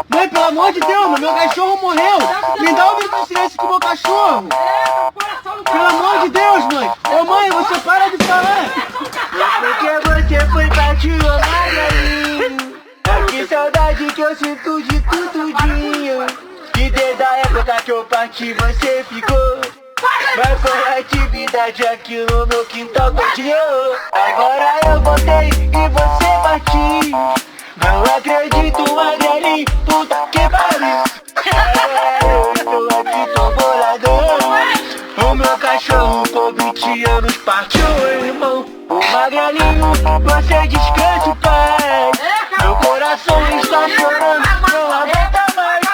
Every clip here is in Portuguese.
Mãe, pelo amor de Deus, mano, meu cachorro morreu. Me dá um minuto de silêncio com o meu cachorro. Pelo amor de Deus, mãe. Ô mãe, você para de falar. Porque você foi partir, ô Magrelin. Que saudade que eu sinto de tudinho. Que desde a época que eu parti você ficou. Mas foi atividade aqui no meu quintal continuou. Agora eu voltei e você partiu. Não acredito, Magrelin, puta que pariu. Eu estou aqui, tô boladão. O meu cachorro com 20 anos partiu, irmão. O Magrelin, você descansa em paz. Meu coração está chorando, não aguenta mais.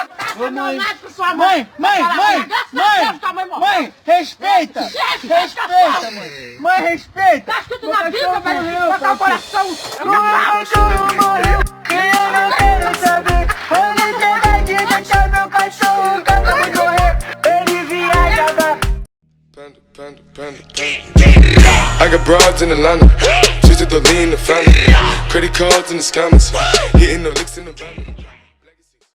Mãe, respeita! Respeita, mãe! Mãe, respeita! Acho que tu na vida vai botar o coração! Meu cachorro morreu! E eu não quero saber! Onde você vai deixar meu cachorro? Acabou de morrer! Ele viaja pra... I got broads in Atlanta, she's at the lean, the family. Credit cards in the scammers, hitting the licks in the van.